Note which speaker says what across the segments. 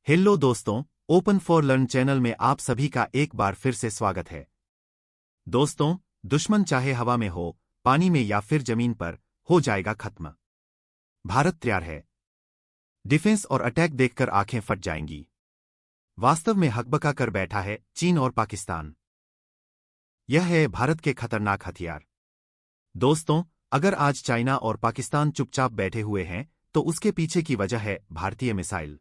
Speaker 1: Hello दोस्तों, open for learn channel में आप सभी का एक बार फिर से स्वागत है। दोस्तों, दुश्मन चाहे हवा में हो, पानी में या फिर जमीन पर, हो जाएगा खत्म। भारत तैयार है। डिफेंस और अटैक देखकर आंखें फट जाएंगी। वास्तव में हकबका कर बैठा है चीन और पाकिस्तान। यह है भारत के खतरनाक हथियार। दोस्तों, अगर आज चाइना और पाकिस्तान चुपचाप बैठे हुए हैं, तो उसके पीछे की वजह है भारतीय मिसाइल।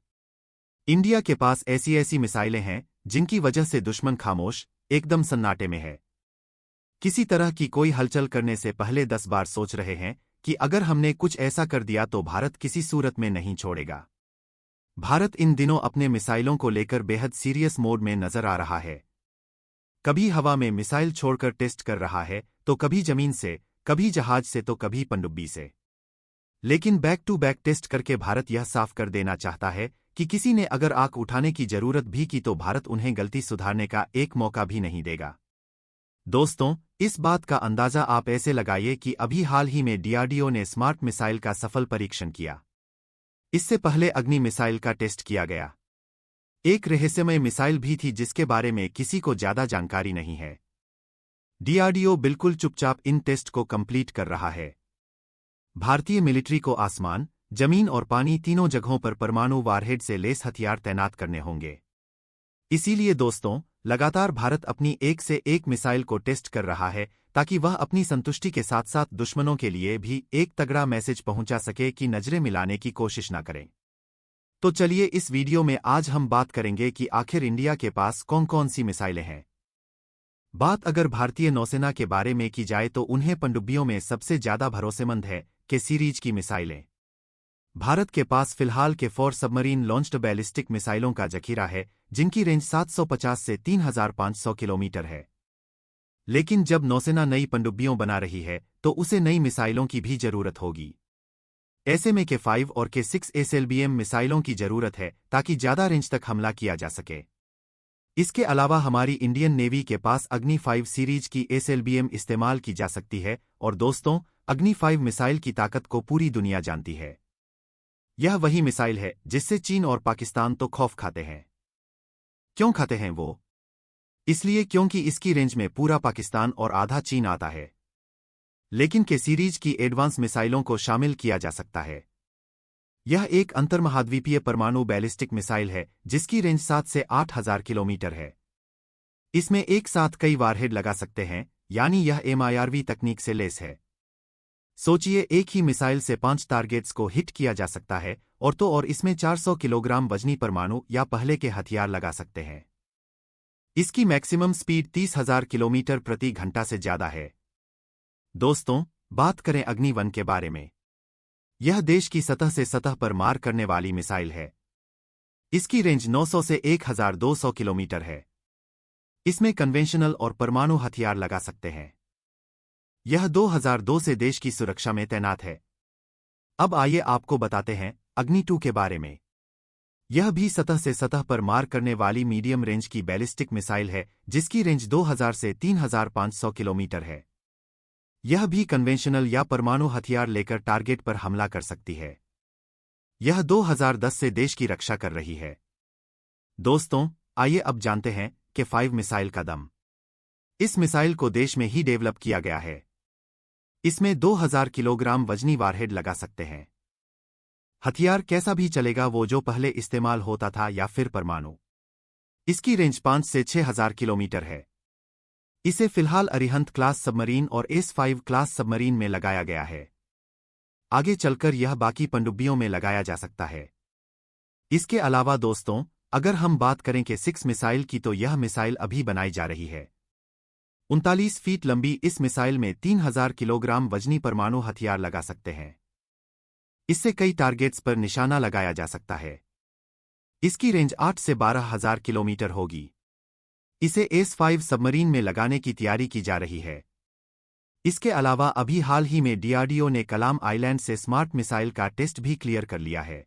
Speaker 1: इंडिया के पास ऐसी ऐसी मिसाइलें हैं जिनकी वजह से दुश्मन खामोश, एकदम सन्नाटे में है। किसी तरह की कोई हलचल करने से पहले 10 बार सोच रहे हैं कि अगर हमने कुछ ऐसा कर दिया तो भारत किसी सूरत में नहीं छोड़ेगा। भारत इन दिनों अपने मिसाइलों को लेकर बेहद सीरियस मोड में नजर आ रहा है। कभी हवा में मिसाइल छोड़कर टेस्ट कर रहा है, तो कभी जमीन से, कभी जहाज से, तो कभी पनडुब्बी से। लेकिन बैक टू बैक टेस्ट करके भारत यह साफ कर देना चाहता है कि किसी ने अगर आंख उठाने की जरूरत भी की तो भारत उन्हें गलती सुधारने का एक मौका भी नहीं देगा। दोस्तों, इस बात का अंदाजा आप ऐसे लगाइए कि अभी हाल ही में डीआरडीओ ने स्मार्ट मिसाइल का सफल परीक्षण किया। इससे पहले अग्नि मिसाइल का टेस्ट किया गया। एक रहस्यमय मिसाइल भी थी जिसके बारे में किसी को ज्यादा जानकारी नहीं है। डीआरडीओ बिल्कुल चुपचाप इन टेस्ट को कंप्लीट कर रहा है। भारतीय मिलिट्री को आसमान, जमीन और पानी तीनों जगहों पर परमाणु वारहेड से लेस हथियार तैनात करने होंगे। इसीलिए दोस्तों, लगातार भारत अपनी एक से एक मिसाइल को टेस्ट कर रहा है ताकि वह अपनी संतुष्टि के साथ साथ दुश्मनों के लिए भी एक तगड़ा मैसेज पहुंचा सके कि नजरें मिलाने की कोशिश न करें। तो चलिए, इस वीडियो में आज हम बात करेंगे कि आखिर इंडिया के पास कौन कौन सी मिसाइलें हैं। बात अगर भारतीय नौसेना के बारे में की जाए तो उन्हें पनडुब्बियों में सबसे ज्यादा भरोसेमंद है के सीरीज की मिसाइलें। भारत के पास फिलहाल के 4 सबमरीन लॉन्च्ड बैलिस्टिक मिसाइलों का जखीरा है जिनकी रेंज 750 से 3500 किलोमीटर है। लेकिन जब नौसेना नई पनडुब्बियों बना रही है तो उसे नई मिसाइलों की भी जरूरत होगी। ऐसे में के 5 और के 6 एसएलबीएम मिसाइलों की जरूरत है ताकि ज्यादा रेंज तक हमला किया जा सके। इसके अलावा हमारी इंडियन नेवी के पास अग्नि 5 सीरीज की एसएलबीएम इस्तेमाल की जा सकती है। और दोस्तों, अग्नि 5 मिसाइल की ताकत को पूरी दुनिया जानती है। यह वही मिसाइल है जिससे चीन और पाकिस्तान तो खौफ खाते हैं। क्यों खाते हैं वो? इसलिए क्योंकि इसकी रेंज में पूरा पाकिस्तान और आधा चीन आता है। लेकिन के सीरीज की एडवांस मिसाइलों को शामिल किया जा सकता है। यह एक अंतर्महाद्वीपीय परमाणु बैलिस्टिक मिसाइल है जिसकी रेंज 7 से 8000 किलोमीटर है। इसमें एक साथ कई वारहेड लगा सकते हैं, यानी यह एमआईआरवी तकनीक से लेस है। सोचिए, एक ही मिसाइल से 5 टारगेट्स को हिट किया जा सकता है और इसमें 400 किलोग्राम वजनी परमाणु या पहले के हथियार लगा सकते हैं। इसकी मैक्सिमम स्पीड 30,000 किलोमीटर प्रति घंटा से ज्यादा है। दोस्तों, बात करें अग्नि 1 के बारे में। यह देश की सतह से सतह पर मार करने वाली मिसाइल है। इसकी रेंज 900 से 1200 किलोमीटर है। इसमें कन्वेंशनल और परमाणु हथियार लगा सकते हैं। यह 2002 से देश की सुरक्षा में तैनात है। अब आइए आपको बताते हैं अग्नि 2 के बारे में। यह भी सतह से सतह पर मार करने वाली मीडियम रेंज की बैलिस्टिक मिसाइल है जिसकी रेंज 2000 से 3500 किलोमीटर है। यह भी कन्वेंशनल या परमाणु हथियार लेकर टारगेट पर हमला कर सकती है। यह 2010 से देश की रक्षा कर रही है। दोस्तों, आइए अब जानते हैं कि 5 मिसाइल का दम। इस मिसाइल को देश में ही डेवलप किया गया है। इसमें 2000 किलोग्राम वजनी वारहेड लगा सकते हैं। हथियार कैसा भी चलेगा, वो जो पहले इस्तेमाल होता था या फिर परमाणु। इसकी रेंज 5 से 6000 किलोमीटर है। इसे फिलहाल अरिहंत क्लास सबमरीन और एस-5 क्लास सबमरीन में लगाया गया है। आगे चलकर यह बाकी पनडुब्बियों में लगाया जा सकता है। इसके अलावा दोस्तों, अगर हम बात करें कि 6 मिसाइल की, तो यह मिसाइल अभी बनाई जा रही है। 39 फीट लंबी इस मिसाइल में 3000 किलोग्राम वजनी परमाणु हथियार लगा सकते हैं। इससे कई टारगेट्स पर निशाना लगाया जा सकता है। इसकी रेंज 8 से 12000 किलोमीटर होगी। इसे एस-5 सबमरीन में लगाने की तैयारी की जा रही है। इसके अलावा अभी हाल ही में डीआरडीओ ने कलाम आइलैंड से स्मार्ट मिसाइल का टेस्ट भी क्लियर कर लिया है।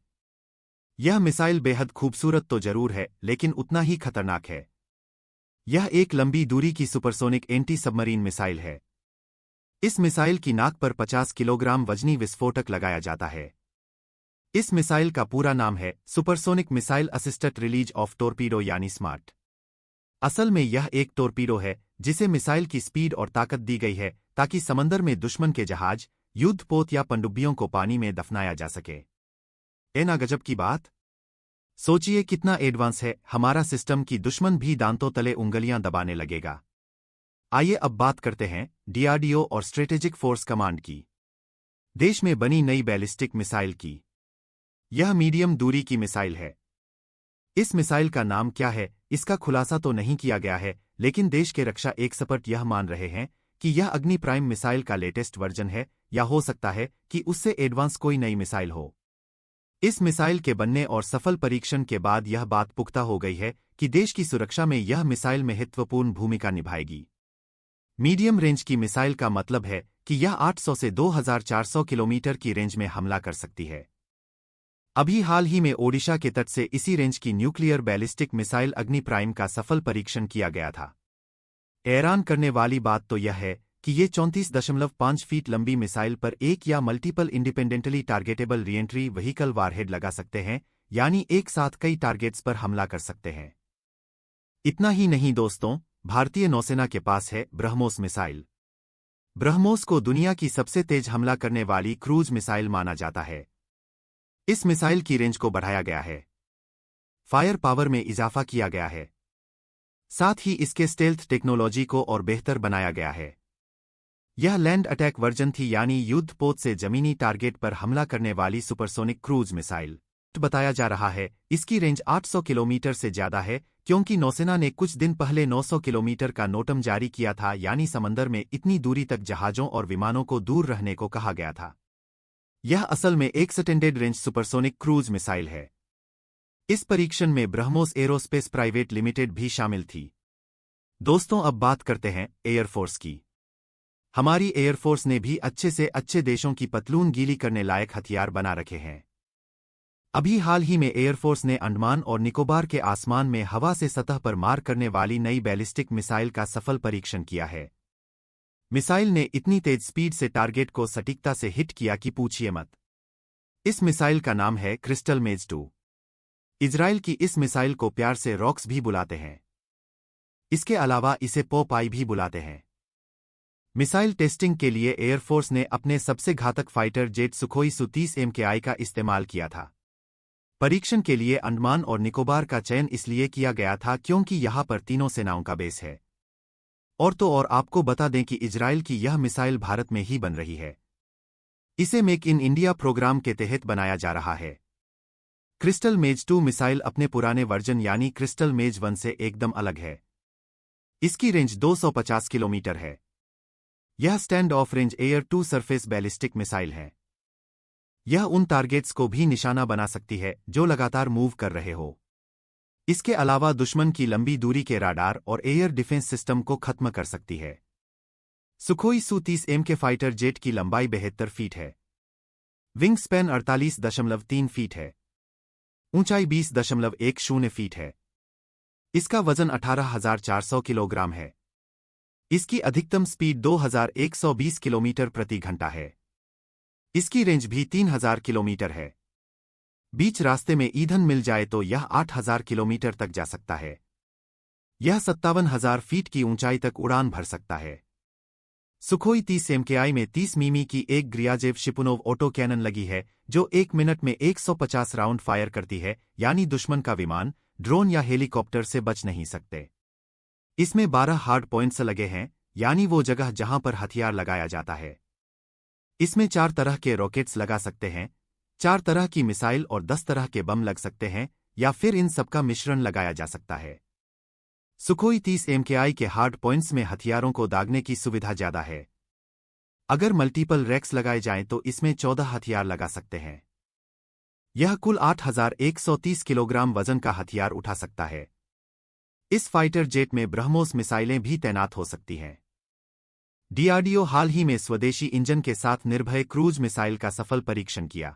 Speaker 1: यह मिसाइल बेहद खूबसूरत तो जरूर है, लेकिन उतना ही खतरनाक है। यह एक लंबी दूरी की सुपरसोनिक एंटी सबमरीन मिसाइल है। इस मिसाइल की नाक पर 50 किलोग्राम वजनी विस्फोटक लगाया जाता है। इस मिसाइल का पूरा नाम है supersonic missile assisted release of torpedo यानी स्मार्ट। असल में यह एक टोरपीडो है जिसे मिसाइल की स्पीड और ताकत दी गई है ताकि समंदर में दुश्मन के जहाज, युद्धपोत या पनडुब्बियों को पानी में दफनाया जा सके। ना गजब की बात। सोचिए कितना एडवांस है हमारा सिस्टम कि दुश्मन भी दांतों तले उंगलियां दबाने लगेगा। आइए अब बात करते हैं डीआरडीओ और स्ट्रेटेजिक फोर्स कमांड की। देश में बनी नई बैलिस्टिक मिसाइल की। यह मीडियम दूरी की मिसाइल है। इस मिसाइल का नाम क्या है इसका खुलासा तो नहीं किया गया है, लेकिन देश के रक्षा एक्सपर्ट यह मान रहे हैं कि यह अग्नि प्राइम मिसाइल का लेटेस्ट वर्जन है, या हो सकता है कि उससे एडवांस कोई नई मिसाइल हो। इस मिसाइल के बनने और सफल परीक्षण के बाद यह बात पुख्ता हो गई है कि देश की सुरक्षा में यह मिसाइल महत्वपूर्ण भूमिका निभाएगी। मीडियम रेंज की मिसाइल का मतलब है कि यह 800 से 2400 किलोमीटर की रेंज में हमला कर सकती है। अभी हाल ही में ओडिशा के तट से इसी रेंज की न्यूक्लियर बैलिस्टिक मिसाइल अग्नि प्राइम का सफल परीक्षण किया गया था। हैरान करने वाली बात तो यह है कि ये 34.5 फीट लंबी मिसाइल पर एक या multiple independently targetable re-entry vehicle warhead लगा सकते हैं, यानी एक साथ कई टारगेट्स पर हमला कर सकते हैं। इतना ही नहीं दोस्तों, भारतीय नौसेना के पास है ब्रह्मोस मिसाइल। ब्रह्मोस को दुनिया की सबसे तेज हमला करने वाली क्रूज मिसाइल माना जाता है। इस मिसाइल की रेंज को बढ़ाया गया है, फायर पावर में इजाफा किया गया है, साथ ही इसके स्टेल्थ टेक्नोलॉजी को और बेहतर बनाया गया है। यह लैंड अटैक वर्जन थी, यानी युद्धपोत से जमीनी टारगेट पर हमला करने वाली सुपरसोनिक क्रूज मिसाइल। बताया जा रहा है इसकी रेंज 800 किलोमीटर से ज्यादा है, क्योंकि नौसेना ने कुछ दिन पहले 900 किलोमीटर का नोटम जारी किया था, यानी समंदर में इतनी दूरी तक जहाजों और विमानों को दूर रहने को कहा गया था। यह असल में एक extended range supersonic cruise missile है। इस परीक्षण में ब्रह्मोस एरोस्पेस प्राइवेट लिमिटेड भी शामिल थी। दोस्तों अब बात करते हैं एयरफोर्स की। हमारी एयरफोर्स ने भी अच्छे से अच्छे देशों की पतलून गीली करने लायक हथियार बना रखे हैं। अभी हाल ही में एयरफोर्स ने अंडमान और निकोबार के आसमान में हवा से सतह पर मार करने वाली नई बैलिस्टिक मिसाइल का सफल परीक्षण किया है। मिसाइल ने इतनी तेज स्पीड से टारगेट को सटीकता से हिट किया कि पूछिए मत। इस मिसाइल का नाम है क्रिस्टल मेज 2। इजराइल की इस मिसाइल को प्यार से रॉक्स भी बुलाते हैं। इसके अलावा इसे पोपाई भी बुलाते हैं। मिसाइल टेस्टिंग के लिए एयरफोर्स ने अपने सबसे घातक fighter jet Sukhoi Su-30 MKI का इस्तेमाल किया था। परीक्षण के लिए अंडमान और निकोबार का चयन इसलिए किया गया था क्योंकि यहां पर तीनों सेनाओं का बेस है। और तो और आपको बता दें कि इजराइल की यह मिसाइल भारत में ही बन रही है। इसे मेक इन इंडिया प्रोग्राम के तहत बनाया जा रहा है। क्रिस्टल मेज 2 मिसाइल अपने पुराने वर्जन यानी क्रिस्टल मेज 1 से एकदम अलग है। इसकी रेंज 250 किलोमीटर है। यह stand off range air to surface ballistic missile है। यह उन टारगेट्स को भी निशाना बना सकती है जो लगातार मूव कर रहे हो। इसके अलावा दुश्मन की लंबी दूरी के राडार और एयर डिफेंस सिस्टम को खत्म कर सकती है। Sukhoi Su-30 MK fighter jet की लंबाई 72 फीट है। विंग स्पैन 48.3 फीट है। ऊंचाई 20.10 फीट है। इसका वजन 18,400 किलोग्राम है। इसकी अधिकतम स्पीड 2120 किलोमीटर प्रति घंटा है। इसकी रेंज भी 3000 किलोमीटर है। बीच रास्ते में ईंधन मिल जाए तो यह 8000 किलोमीटर तक जा सकता है। यह 57,000 फीट की ऊंचाई तक उड़ान भर सकता है। सुखोई 30 MKI में 30 मिमी की एक ग्रियाजेव शिपुनोव ऑटो कैनन लगी है, जो 1 मिनट में 150 राउंड फायर करती है, यानी दुश्मन का विमान, ड्रोन या हेलीकॉप्टर से बच नहीं सकते। इसमें 12 हार्ड पॉइंट्स लगे हैं, यानी वो जगह जहां पर हथियार लगाया जाता है। इसमें 4 तरह के रॉकेट्स लगा सकते हैं, 4 तरह की मिसाइल और 10 तरह के बम लग सकते हैं, या फिर इन सबका मिश्रण लगाया जा सकता है। सुखोई 30 MKI के हार्ड पॉइंट्स में हथियारों को दागने की सुविधा ज्यादा है। अगर मल्टीपल रैक्स लगाए जाएं तो इसमें 14 हथियार लगा सकते हैं। यह कुल 8130 किलोग्राम वजन का हथियार उठा सकता है। इस फाइटर जेट में ब्रह्मोस मिसाइलें भी तैनात हो सकती हैं। डीआरडीओ हाल ही में स्वदेशी इंजन के साथ निर्भय क्रूज मिसाइल का सफल परीक्षण किया।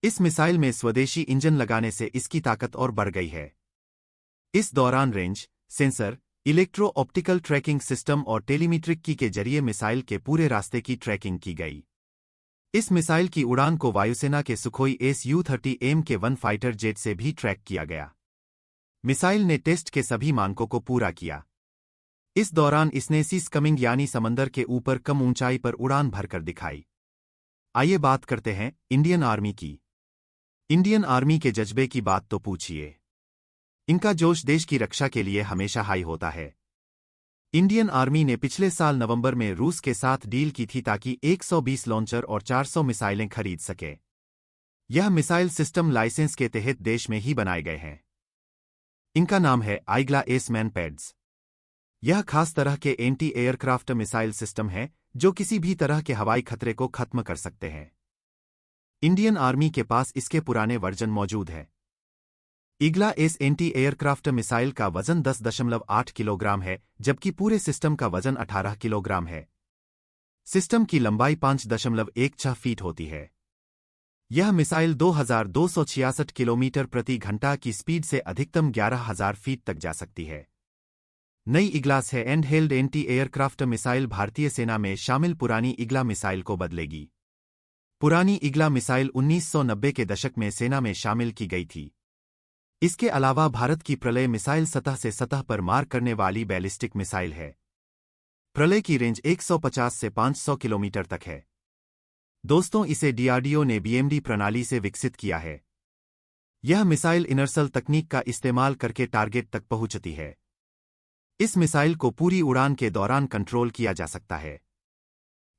Speaker 1: इस मिसाइल में स्वदेशी इंजन लगाने से इसकी ताकत और बढ़ गई है। इस दौरान range, sensor, electro optical tracking system और टेलीमीट्रिक की के जरिए मिसाइल के पूरे रास्ते की ट्रैकिंग की गई। इस मिसाइल की उड़ान को वायुसेना के Sukhoi Su-30 Mk-1 fighter jet से भी ट्रैक किया गया। मिसाइल ने टेस्ट के सभी मानकों को पूरा किया। इस दौरान इसने सीज कमिंग यानी समंदर के ऊपर कम ऊंचाई पर उड़ान भरकर दिखाई। आइए बात करते हैं इंडियन आर्मी की। इंडियन आर्मी के जज्बे की बात तो पूछिए। इनका जोश देश की रक्षा के लिए हमेशा हाई होता है। इंडियन आर्मी ने पिछले साल नवंबर में रूस के साथ डील की थी ताकि 120 लॉन्चर और 400 मिसाइलें खरीद सके। यह मिसाइल सिस्टम लाइसेंस के तहत देश में ही बनाए गए हैं। इनका नाम है आइग्ला एसमैन पैड्स। यह खास तरह के एंटी एयरक्राफ्ट मिसाइल सिस्टम है जो किसी भी तरह के हवाई खतरे को खत्म कर सकते हैं। इंडियन आर्मी के पास इसके पुराने वर्जन मौजूद है। ईगला एस एंटी एयरक्राफ्ट मिसाइल का वजन 10.8 किलोग्राम है, जबकि पूरे सिस्टम का वजन 18 किलोग्राम है। सिस्टम की लंबाई 5.16 फीट होती है। यह मिसाइल 2266 किलोमीटर प्रति घंटा की स्पीड से अधिकतम 11,000 फीट तक जा सकती है। नई इग्लास है and held anti aircraft missile भारतीय सेना में शामिल पुरानी इग्ला मिसाइल को बदलेगी। पुरानी इग्ला मिसाइल 1990 के दशक में सेना में शामिल की गई थी। इसके अलावा भारत की प्रलय मिसाइल सतह से सतह पर मार करने वाली बैलिस्टिक मिसाइल है। प्रलय की रेंज 150 से 500 किलोमीटर तक है। दोस्तों, इसे डीआरडीओ ने बीएमडी प्रणाली से विकसित किया है। यह मिसाइल इनर्सल तकनीक का इस्तेमाल करके टारगेट तक पहुंचती है। इस मिसाइल को पूरी उड़ान के दौरान कंट्रोल किया जा सकता है।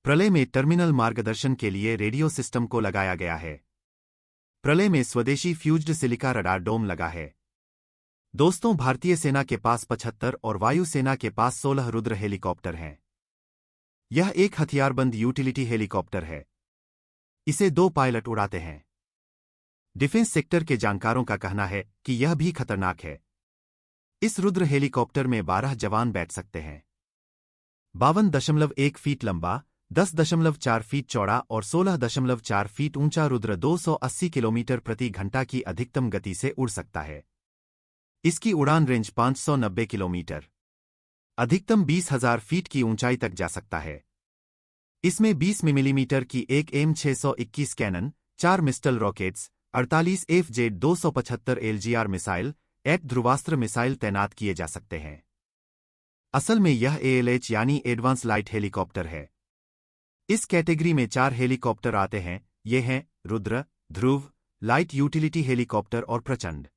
Speaker 1: प्रलय में टर्मिनल मार्गदर्शन के लिए रेडियो सिस्टम को लगाया गया है। प्रलय में स्वदेशी फ्यूज्ड सिलिका रडार डोम लगा है। दोस्तों, भारतीय सेना के पास 75 और वायु सेना के पास 16 रुद्र हेलीकॉप्टर हैं। यह एक हथियारबंद यूटिलिटी हेलीकॉप्टर है। इसे 2 पायलट उड़ाते हैं। डिफेंस सेक्टर के जानकारों का कहना है कि यह भी खतरनाक है। इस रुद्र हेलीकॉप्टर में 12 जवान बैठ सकते हैं। 52.1 फीट लंबा, 10.4 फीट चौड़ा और 16.4 फीट ऊंचा रुद्र 280 किलोमीटर प्रति घंटा की अधिकतम गति से उड़ सकता है। इसकी उड़ान रेंज 590 किलोमीटर, अधिकतम 20,000 फीट की ऊंचाई तक जा सकता है। इसमें 20 मिलीमीटर की एक M621 cannon, 4 Mistral rockets, 48 FZ-275 LGR missile, 8 Dhruvastra missile तैनात किए जा सकते हैं। असल में यह ALH यानी एडवांस लाइट हेलीकॉप्टर है। इस कैटेगरी में 4 हेलीकॉप्टर आते हैं। ये हैं रुद्र, ध्रुव, लाइट यूटिलिटी हेलीकॉप्टर और प्रचंड।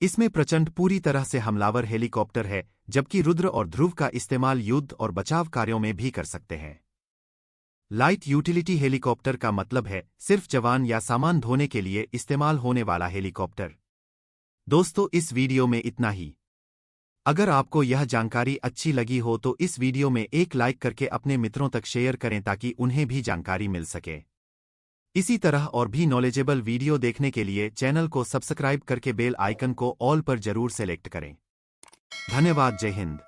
Speaker 1: इसमें प्रचंड पूरी तरह से हमलावर हेलीकॉप्टर है, जबकि रुद्र और ध्रुव का इस्तेमाल युद्ध और बचाव कार्यों में भी कर सकते हैं। लाइट यूटिलिटी हेलीकॉप्टर का मतलब है सिर्फ जवान या सामान ढोने के लिए इस्तेमाल होने वाला हेलीकॉप्टर। दोस्तों, इस वीडियो में इतना ही। अगर आपको यह जानकारी अच्छी लगी हो तो इस वीडियो में एक लाइक करके अपने मित्रों तक शेयर करें ताकि उन्हें भी जानकारी मिल सके। इसी तरह और भी नॉलेजेबल वीडियो देखने के लिए चैनल को सब्सक्राइब करके बेल आइकन को ऑल पर जरूर सेलेक्ट करें। धन्यवाद। जय हिंद।